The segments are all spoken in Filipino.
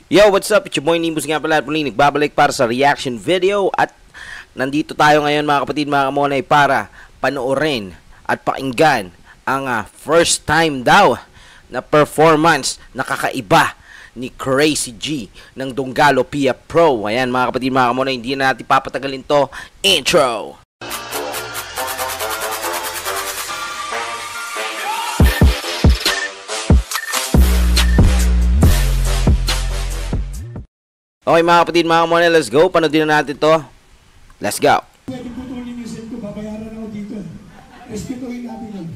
Yo, what's up? It's your boy Nimbus nga pala at muli nagbabalik para sa reaction video. At nandito tayo ngayon mga kapatid, mga kamonay, para panoorin at pakinggan ang first time daw na performance na kakaiba ni Crazy G ng Donggalo Pia Pro. Ayan mga kapatid, mga kamonay, hindi na natin papatagalin to. Intro! Okay mga kapatid, mga kamonay, let's go. Panoodin na natin to. Let's go. Pwede putulin yung set ko, babayaran ako dito. Respetuhin natin yun.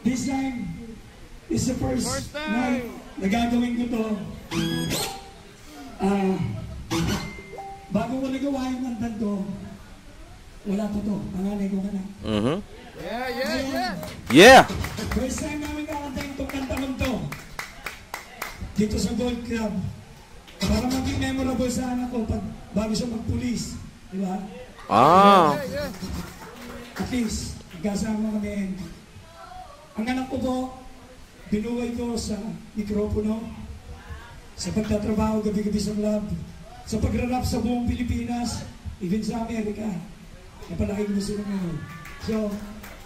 This time is the first night na gagawin ko to. Bago ko nagawa yung kantan to, wala pa to. Panganay ko ka na. Yeah! First time namin kakantayin itong kantan to. Dito sa Gold Club. Para maging memorable sa anak ko pag bago siya magpulis. Di ba? At least, kasama kami. Ang anak ko po, binuhay ko sa mikropono, sa pagtatrabaho gabi-gabi sa club, sa pagrarap sa buong Pilipinas, even sa Amerika. Napalaki ko sila ngayon. So,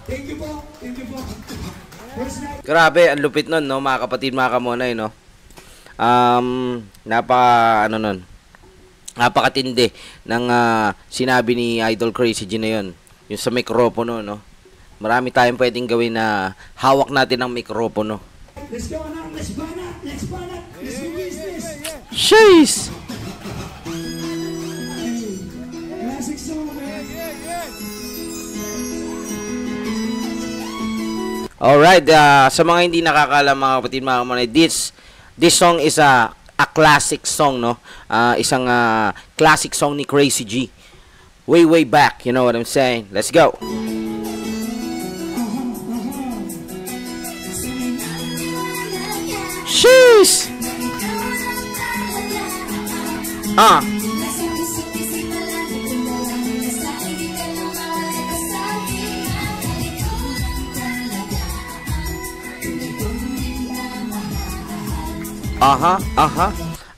thank you po. Thank you po. First night. Grabe, ang lupit nun, no, mga kapatid, mga kamonay, no? Napakatindi ng sinabi ni Idol Crazy G na yun, yung sa mikropono, no? Marami tayong pwedeng gawin na hawak natin ang mikropono. Let's go na, let's banat, let's do business. Sheesh! Classic song, man. Alright, sa mga hindi nakakaalam mga kapatid, mga kamonay, this song is a classic song, no? Isang classic song ni Crazy G. Way back, you know what I'm saying? Let's go. Sheesh!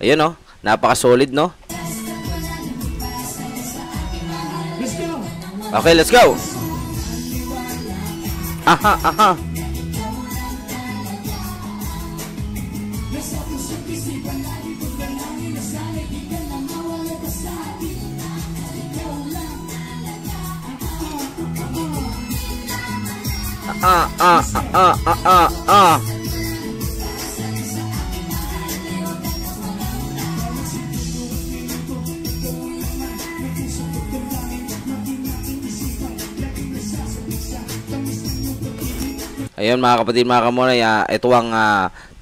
Ayun, no? Napaka-solid, no? Let's go. Okay, let's go. Ayun mga kapatid, mga kamonay, ito ang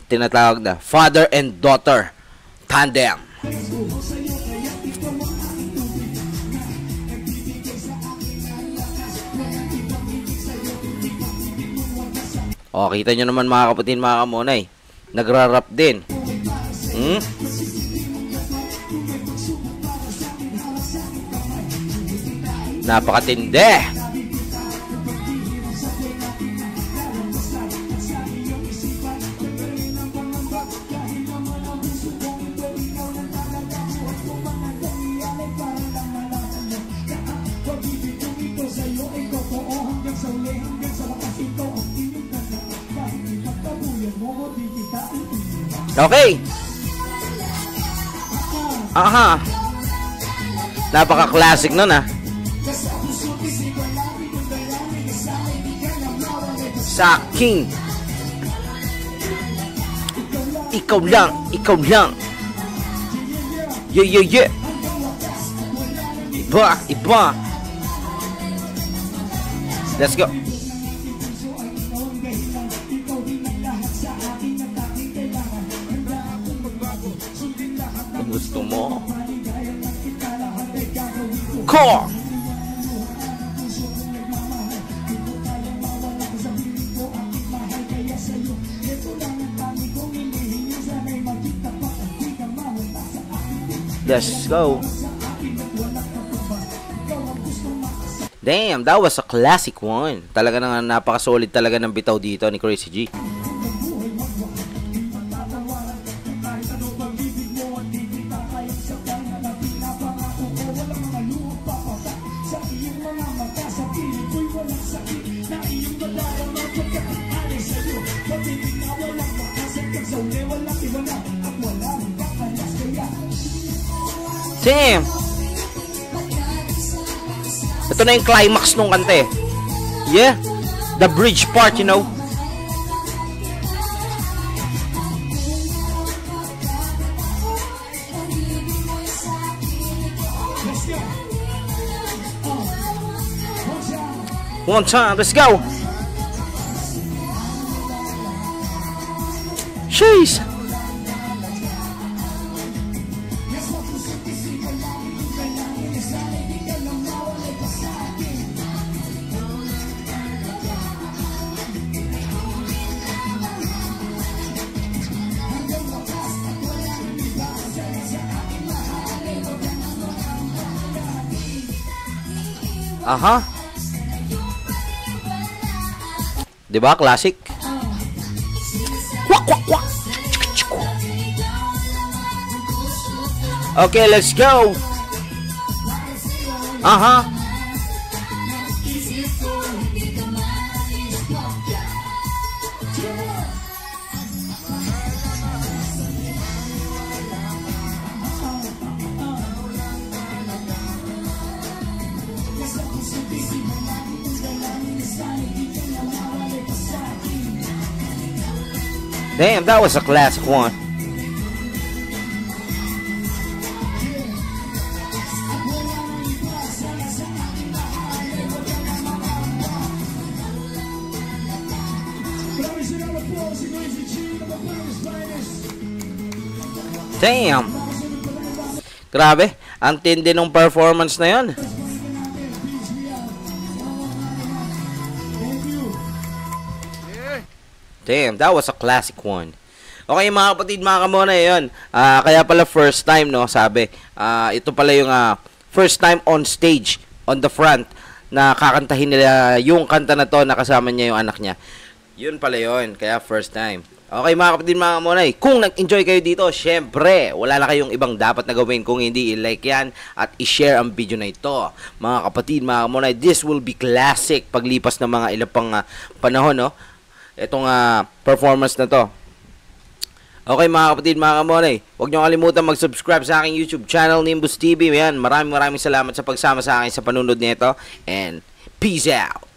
tinatawag na father and daughter tandem. O, kita nyo naman mga kapatid, mga kamonay, nagra-rap din. Napakatindi. Okay. Napaka-classic nun, Sa King. Ikaw lang. Yeah. Iba. Let's go. Gusto mo? Core! Let's go. Damn, that was a classic one. Talaga nang napaka-solid talaga ng bitaw dito ni Crazy G. Damn! Ito na yung climax nung kante. Yeah, the bridge part, you know. One time, let's go. Jeez. Aha. Diba? Classic. Kwak, kwak, kwak. Okay, let's go. Aha. Damn, that was a classic one. Damn. Grabe, ang tindi ng performance na 'yon. Damn, that was a classic one. Okay mga kapatid, mga kamona, yun. Kaya pala first time, no, sabi. Ito pala yung first time on stage, on the front, na kakantahin nila yung kanta na to na kasama niya yung anak niya. Yun pala yun, kaya first time. Okay mga kapatid, mga kamonay, kung nag-enjoy kayo dito, syempre, wala na kayong ibang dapat na gawin kung hindi i-like yan at i-share ang video na ito. Mga kapatid, mga kamonay, this will be classic paglipas ng mga ilang pang panahon, no? Itong performance na to. Okay mga kapatid, mga kamonay, huwag nyo kalimutan mag-subscribe sa aking YouTube channel, Nimbus TV. Yan, maraming salamat sa pagsama sa akin sa panunod nito. And peace out!